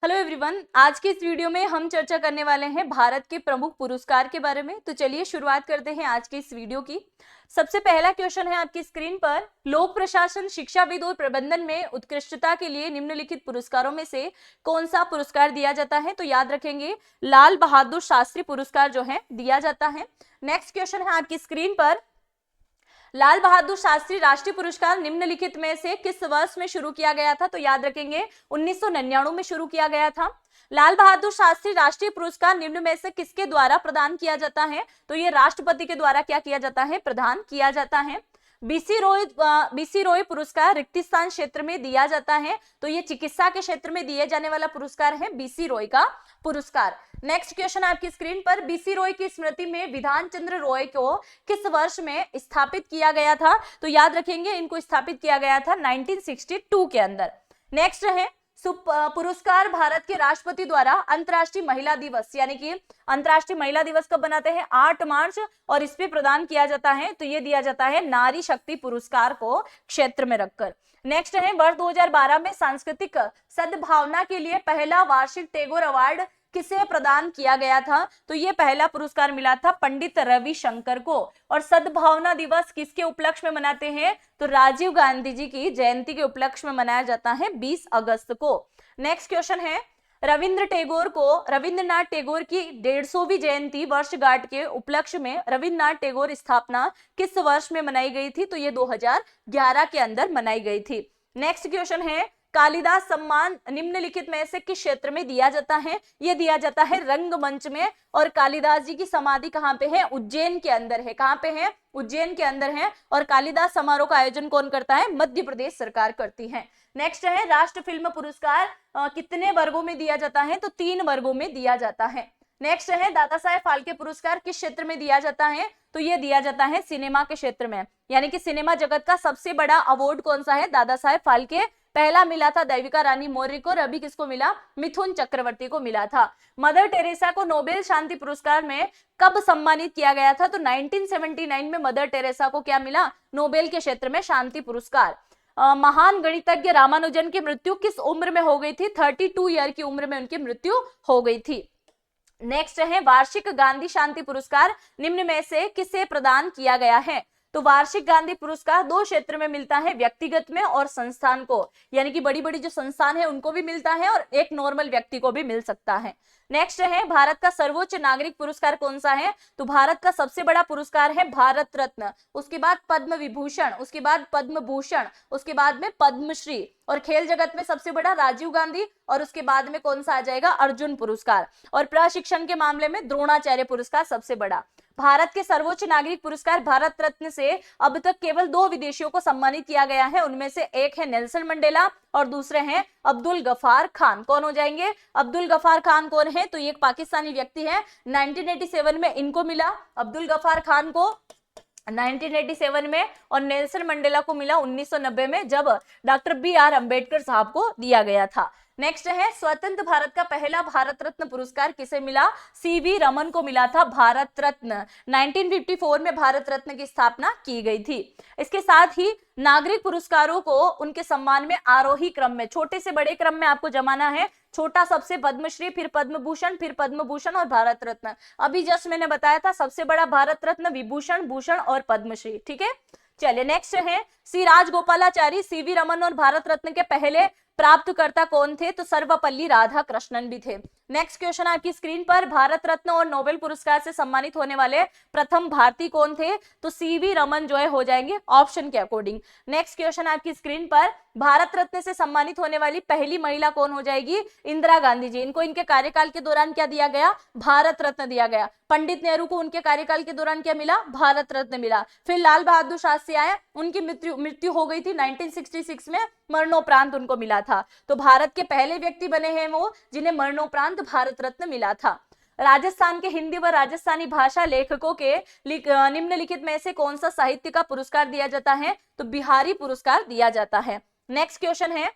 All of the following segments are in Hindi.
हेलो एवरीवन, आज के इस वीडियो में हम चर्चा करने वाले हैं भारत के प्रमुख पुरस्कार के बारे में। तो चलिए शुरुआत करते हैं आज के इस वीडियो की। सबसे पहला क्वेश्चन है आपकी स्क्रीन पर, लोक प्रशासन, शिक्षाविद और प्रबंधन में उत्कृष्टता के लिए निम्नलिखित पुरस्कारों में से कौन सा पुरस्कार दिया जाता है? तो याद रखेंगे लाल बहादुर शास्त्री पुरस्कार जो है दिया जाता है। नेक्स्ट क्वेश्चन है आपकी स्क्रीन पर, लाल बहादुर शास्त्री राष्ट्रीय पुरस्कार निम्नलिखित में से किस वर्ष में शुरू किया गया था? तो याद रखेंगे 1999 में शुरू किया गया था। लाल बहादुर शास्त्री राष्ट्रीय पुरस्कार निम्न में से किसके द्वारा प्रदान किया जाता है? तो ये राष्ट्रपति के द्वारा क्या किया जाता है? प्रदान किया जाता है। बीसी रॉय पुरस्कार रिक्त स्थान क्षेत्र में दिया जाता है। तो ये चिकित्सा के क्षेत्र में दिए जाने वाला पुरस्कार है बीसी रॉय का पुरस्कार। नेक्स्ट क्वेश्चन आपकी स्क्रीन पर, बीसी रॉय की स्मृति में विधान चंद्र रॉय को किस वर्ष में स्थापित किया गया था? तो याद रखेंगे इनको स्थापित किया गया था 1962 के अंदर। नेक्स्ट है पुरस्कार भारत के राष्ट्रपति द्वारा अंतर्राष्ट्रीय महिला दिवस, यानी कि अंतर्राष्ट्रीय महिला दिवस कब बनाते हैं? 8 मार्च, और इस पे प्रदान किया जाता है। तो ये दिया जाता है नारी शक्ति पुरस्कार को क्षेत्र में रखकर। नेक्स्ट है वर्ष 2012 में सांस्कृतिक सद्भावना के लिए पहला वार्षिक टैगोर अवार्ड किसे प्रदान किया गया था? तो ये पहला पुरस्कार मिला था पंडित रविशंकर को। और सद्भावना दिवस किसके उपलक्ष्य में मनाते हैं? तो राजीव गांधी जी की जयंती के उपलक्ष्य में मनाया जाता है 20 अगस्त को। नेक्स्ट क्वेश्चन है, रविंद्रनाथ टैगोर की 150वीं जयंती वर्षगांठ के उपलक्ष्य में रविंद्रनाथ टैगोर स्थापना किस वर्ष में मनाई गई थी? तो ये 2011 के अंदर मनाई गई थी। नेक्स्ट क्वेश्चन है, कालिदास सम्मान निम्नलिखित में से किस क्षेत्र में दिया जाता है? यह दिया जाता है रंगमंच में। और कालिदास जी की समाधि कहां पे है? उज्जैन के अंदर है। कहां पे है? उज्जैन के अंदर है। और कालिदास समारोह का आयोजन कौन करता है? मध्य प्रदेश सरकार करती है। नेक्स्ट है, राष्ट्र फिल्म पुरस्कार कितने वर्गों में दिया जाता है? तो 3 वर्गों में दिया जाता है। नेक्स्ट है, दादा साहेब फाल्के पुरस्कार किस क्षेत्र में दिया जाता है? तो ये दिया जाता है सिनेमा के क्षेत्र में, यानी कि सिनेमा जगत का सबसे बड़ा अवार्ड कौन सा है? दादा साहेब फाल्के। पहला मिला था देविका रानी मौर्य को, और अभी किसको मिला? मिथुन चक्रवर्ती को मिला था। मदर टेरेसा को नोबेल शांति पुरस्कार में कब सम्मानित किया गया था? तो 1979 में मदर टेरेसा को क्या मिला? नोबेल के क्षेत्र में शांति पुरस्कार। महान गणितज्ञ रामानुजन की मृत्यु किस उम्र में हो गई थी? 32 ईयर की उम्र में उनकी मृत्यु हो गई थी। नेक्स्ट है, वार्षिक गांधी शांति पुरस्कार निम्न में से किसे प्रदान किया गया है? तो वार्षिक गांधी पुरस्कार 2 क्षेत्र में मिलता है, व्यक्तिगत में और संस्थान को, यानी कि बड़ी बड़ी जो संस्थान है उनको भी मिलता है और एक नॉर्मल व्यक्ति को भी मिल सकता है। नेक्स्ट है, भारत का सर्वोच्च नागरिक पुरस्कार कौन सा है? तो भारत का सबसे बड़ा पुरस्कार है भारत रत्न, उसके बाद पद्म विभूषण, उसके बाद पद्म भूषण, उसके बाद में पद्मश्री। और खेल जगत में सबसे बड़ा राजीव गांधी, और उसके बाद में कौन सा आ जाएगा? अर्जुन पुरस्कार। और प्रशिक्षण के मामले में द्रोणाचार्य पुरस्कार सबसे बड़ा। भारत के सर्वोच्च नागरिक पुरस्कार भारत रत्न से अब तक केवल 2 विदेशियों को सम्मानित किया गया है। उनमें से एक है नेल्सन मंडेला और दूसरे हैं अब्दुल गफार खान। कौन हो जाएंगे? अब्दुल गफार खान कौन है? तो ये एक पाकिस्तानी व्यक्ति है। 1987 में इनको मिला, अब्दुल गफार खान को 1987 में, और नेल्सन मंडेला को मिला 1990 में, जब डॉक्टर BR अम्बेडकर साहब को दिया गया था। नेक्स्ट है, स्वतंत्र भारत का पहला भारत रत्न पुरस्कार किसे मिला? CV रमन को मिला था भारत रत्न। 1954 में भारत रत्न की स्थापना की गई थी। इसके साथ ही नागरिक पुरस्कारों को उनके सम्मान में आरोही क्रम में, छोटे से बड़े क्रम में आपको जमाना है। छोटा सबसे पद्मश्री, फिर पद्म भूषण, फिर पद्म भूषण और भारत रत्न। अभी जस्ट मैंने बताया था सबसे बड़ा भारत रत्न, विभूषण, भूषण और पद्मश्री। ठीक है, चलिए नेक्स्ट है, श्री राजगोपालाचारी, CV रमन और भारत रत्न के पहले प्राप्तकर्ता कौन थे? तो सर्वपल्ली राधाकृष्णन भी थे। नेक्स्ट क्वेश्चन आपकी स्क्रीन पर, भारत रत्न और नोबेल पुरस्कार से सम्मानित होने वाले प्रथम भारतीय कौन थे? तो CV रमन जो है हो जाएंगे ऑप्शन के अकॉर्डिंग। नेक्स्ट क्वेश्चन आपकी स्क्रीन पर, भारत रत्न से सम्मानित होने वाली पहली महिला कौन हो जाएगी? इंदिरा गांधी जी। इनको इनके कार्यकाल के दौरान क्या दिया गया? भारत रत्न दिया गया। पंडित नेहरू को उनके कार्यकाल के दौरान क्या मिला? भारत रत्न मिला। फिर लाल बहादुर शास्त्री आए, उनकी मृत्यु हो गई थी 1966 में, मरणोपरांत उनको मिला था। तो भारत के पहले व्यक्ति बने हैं वो जिन्हें मरणोपरांत भारत रत्न मिला था। राजस्थान के हिंदी व राजस्थानी भाषा लेखकों के निम्नलिखित में से कौन सा साहित्य का पुरस्कार दिया जाता है? तो बिहारी पुरस्कार दिया जाता है। नेक्स्ट क्वेश्चन है,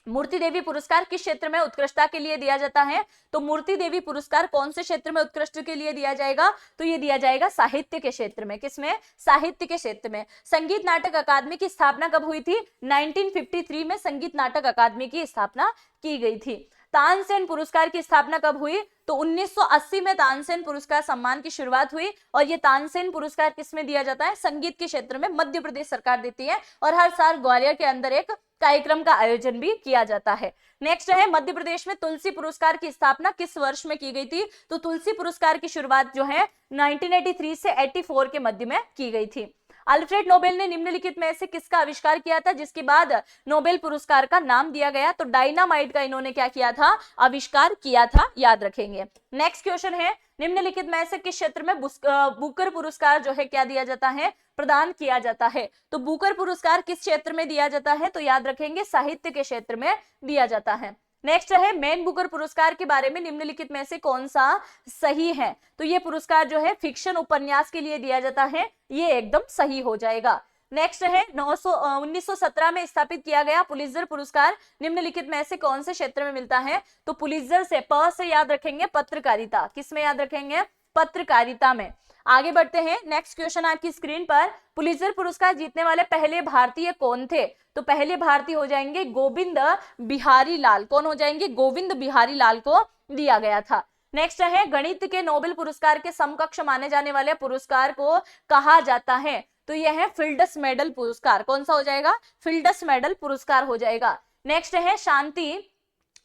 मूर्ति देवी पुरस्कार किस क्षेत्र में उत्कृष्टता के लिए दिया जाता है? तो मूर्ति देवी पुरस्कार कौन से क्षेत्र में उत्कृष्ट के लिए दिया जाएगा? तो ये दिया जाएगा साहित्य के क्षेत्र में। किसमें? साहित्य के क्षेत्र में। संगीत नाटक अकादमी की स्थापना कब हुई थी? 1953 में संगीत नाटक अकादमी की स्थापना की गई थी। तानसेन पुरस्कार की स्थापना कब हुई? तो 1980 में तानसेन पुरस्कार सम्मान की शुरुआत हुई और ये तानसेन पुरस्कार किसमें दिया जाता है? संगीत के क्षेत्र में मध्य प्रदेश सरकार देती है और हर साल ग्वालियर के अंदर एक कार्यक्रम का आयोजन भी किया जाता है। नेक्स्ट है मध्य प्रदेश में तुलसी पुरस्कार की स्थापना किस वर्ष में की गई थी? तो तुलसी पुरस्कार की शुरुआत जो है 1983 से 84 के मध्य में की गई थी। अल्फ्रेड नोबेल ने निम्नलिखित में से किसका आविष्कार किया था जिसके बाद नोबेल पुरस्कार का नाम दिया गया? तो डायनामाइट का इन्होंने क्या किया था? आविष्कार किया था, याद रखेंगे। नेक्स्ट क्वेश्चन है निम्नलिखित में से किस क्षेत्र में बुकर पुरस्कार जो है क्या दिया जाता है? प्रदान किया जाता है। तो बुकर पुरस्कार किस क्षेत्र में दिया जाता है? तो याद रखेंगे साहित्य के क्षेत्र में दिया जाता है। नेक्स्ट है मैन बुकर पुरस्कार के बारे में निम्नलिखित में से कौन सा सही है? तो ये पुरस्कार जो है फिक्शन उपन्यास के लिए दिया जाता है, ये एकदम सही हो जाएगा। नेक्स्ट है 1917 में स्थापित किया गया पुलित्जर पुरस्कार निम्नलिखित में से कौन से क्षेत्र में मिलता है? तो पुलित्जर से प से याद रखेंगे पत्रकारिता, किस में याद रखेंगे? पत्रकारिता में। आगे बढ़ते हैं, नेक्स्ट क्वेश्चन आपकी स्क्रीन पर, पुलित्जर पुरस्कार जीतने वाले पहले भारतीय कौन थे? तो पहले भारतीय हो जाएंगे गोविंद बिहारी लाल। कौन हो जाएंगे? गोविंद बिहारी लाल को दिया गया था। नेक्स्ट है गणित के नोबेल पुरस्कार के समकक्ष माने जाने वाले पुरस्कार को कहा जाता है? तो यह है फिल्ड्स मेडल पुरस्कार। कौन सा हो जाएगा? फिल्ड्स मेडल पुरस्कार हो जाएगा। नेक्स्ट है शांति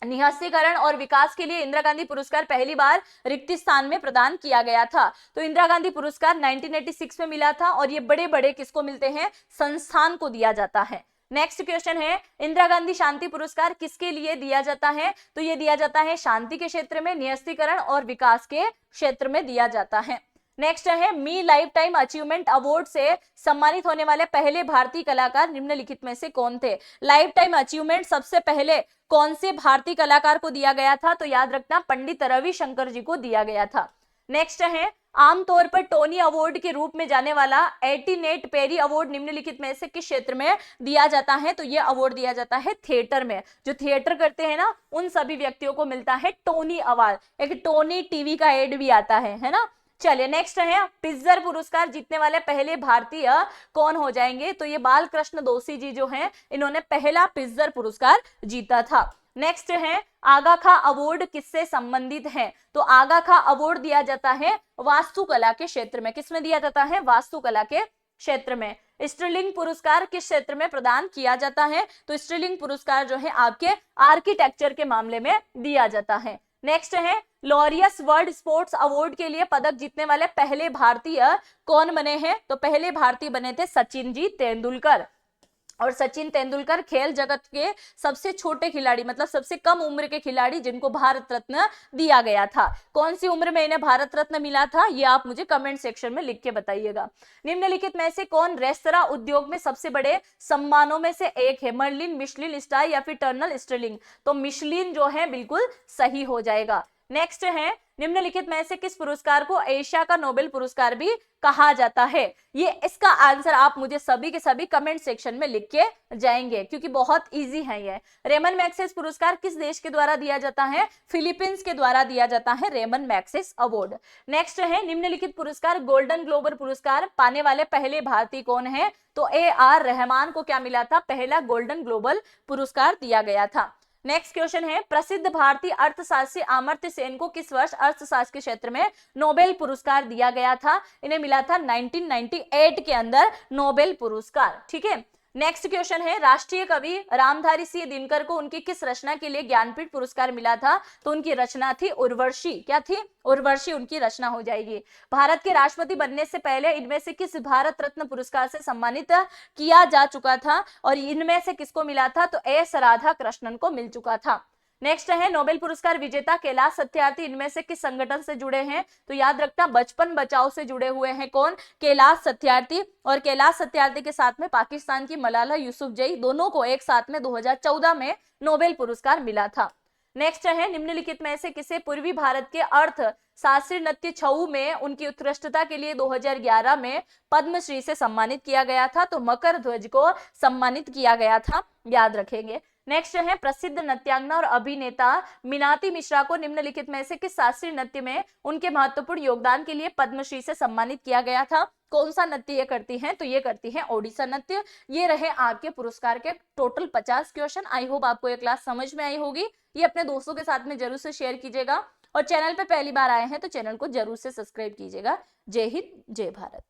निःशस्त्रीकरण और विकास के लिए इंदिरा गांधी पुरस्कार पहली बार रिक्तिस्थान में प्रदान किया गया था। तो इंदिरा गांधी पुरस्कार 1986 में मिला था और ये बड़े बड़े किसको मिलते हैं? संस्थान को दिया जाता है। नेक्स्ट क्वेश्चन है इंदिरा गांधी शांति पुरस्कार किसके लिए दिया जाता है? तो ये दिया जाता है शांति के क्षेत्र में, निःशस्त्रीकरण और विकास के क्षेत्र में दिया जाता है। नेक्स्ट है मी लाइफ टाइम अचीवमेंट अवार्ड से सम्मानित होने वाले पहले भारतीय कलाकार निम्नलिखित में से कौन थे? लाइफ टाइम अचीवमेंट सबसे पहले कौन से भारतीय कलाकार को दिया गया था? तो याद रखना पंडित रविशंकर जी को दिया गया था। नेक्स्ट है आमतौर पर टोनी अवार्ड के रूप में जाने वाला एटीनेट पेरी अवार्ड निम्नलिखित में से किस क्षेत्र में दिया जाता है? तो ये अवार्ड दिया जाता है थिएटर में। जो थिएटर करते हैं ना उन सभी व्यक्तियों को मिलता है टोनी अवार्ड। एक टोनी टीवी का एड भी आता है ना। चलिए नेक्स्ट है पित्जर पुरस्कार जीतने वाले पहले भारतीय कौन हो जाएंगे? तो ये बालकृष्ण दोषी जी जो हैं इन्होंने पहला पित्जर पुरस्कार जीता था। नेक्स्ट है आगा खा अवार्ड किससे संबंधित है? तो आगा खा अवार्ड दिया जाता है वास्तुकला के क्षेत्र में। किसमें दिया जाता है? वास्तुकला के क्षेत्र में। स्टर्लिंग पुरस्कार किस क्षेत्र में प्रदान किया जाता है? तो स्टर्लिंग पुरस्कार जो है आपके आर्किटेक्चर के मामले में दिया जाता है। नेक्स्ट है लॉरियस वर्ल्ड स्पोर्ट्स अवार्ड के लिए पदक जीतने वाले पहले भारतीय कौन बने हैं? तो पहले भारतीय बने थे सचिन जी तेंदुलकर। और सचिन तेंदुलकर खेल जगत के सबसे छोटे खिलाड़ी, मतलब सबसे कम उम्र के खिलाड़ी जिनको भारत रत्न दिया गया था। कौन सी उम्र में इन्हें भारत रत्न मिला था? ये आप मुझे कमेंट सेक्शन में लिख के बताइएगा। निम्नलिखित में से कौन रेस्तरां उद्योग में सबसे बड़े सम्मानों में से एक है? मर्लिन, मिशलिन स्टार या फिर टर्नल स्टर्लिंग? तो मिशलिन जो है बिल्कुल सही हो जाएगा। नेक्स्ट है निम्नलिखित में से किस पुरस्कार को एशिया का नोबेल पुरस्कार भी कहा जाता है? ये इसका आंसर आप मुझे सभी के सभी कमेंट सेक्शन में लिख के जाएंगे क्योंकि बहुत इजी है ये। रेमन मैग्सेस पुरस्कार किस देश के द्वारा दिया जाता है? फिलीपींस के द्वारा दिया जाता है रेमन मैग्सेस अवार्ड। नेक्स्ट है निम्नलिखित पुरस्कार गोल्डन ग्लोब पुरस्कार पाने वाले पहले भारतीय कौन है? तो AR रहमान को क्या मिला था? पहला गोल्डन ग्लोबल पुरस्कार दिया गया था। नेक्स्ट क्वेश्चन है प्रसिद्ध भारतीय अर्थशास्त्री अमर्त्य सेन को किस वर्ष अर्थशास्त्र के क्षेत्र में नोबेल पुरस्कार दिया गया था? इन्हें मिला था 1998 के अंदर नोबेल पुरस्कार। ठीक है। नेक्स्ट क्वेश्चन है राष्ट्रीय कवि रामधारी सिंह दिनकर को उनकी किस रचना के लिए ज्ञानपीठ पुरस्कार मिला था? तो उनकी रचना थी उर्वशी। क्या थी? उर्वशी उनकी रचना हो जाएगी। भारत के राष्ट्रपति बनने से पहले इनमें से किस भारत रत्न पुरस्कार से सम्मानित किया जा चुका था और इनमें से किसको मिला था? तो एस राधाकृष्णन को मिल चुका था। नेक्स्ट है नोबेल पुरस्कार विजेता कैलाश सत्यार्थी इनमें से किस संगठन से जुड़े हैं? तो याद रखना बचपन बचाओ से जुड़े हुए हैं। कौन? कैलाश सत्यार्थी। और कैलाश सत्यार्थी के साथ में पाकिस्तान की मलाला यूसुफजई, दोनों को एक साथ में 2014 में नोबेल पुरस्कार मिला था। नेक्स्ट है निम्नलिखित में से किसे पूर्वी भारत के अर्थ शास्त्रीय नृत्य छऊ में उनकी उत्कृष्टता के लिए 2011 में पद्मश्री से सम्मानित किया गया था? तो मकर ध्वज को सम्मानित किया गया था, याद रखेंगे। नेक्स्ट है प्रसिद्ध नृत्यांगना और अभिनेता मीनाती मिश्रा को निम्नलिखित में से किस शास्त्रीय नृत्य में उनके महत्वपूर्ण योगदान के लिए पद्मश्री से सम्मानित किया गया था? कौन सा नृत्य ये करती हैं, तो ये करती हैं ओडिशा नृत्य। ये रहे आपके पुरस्कार के टोटल 50 क्वेश्चन। आई होप आपको ये क्लास समझ में आई होगी। ये अपने दोस्तों के साथ में जरूर से शेयर कीजिएगा और चैनल पे पहली बार आए हैं तो चैनल को जरूर से सब्सक्राइब कीजिएगा। जय हिंद, जय भारत।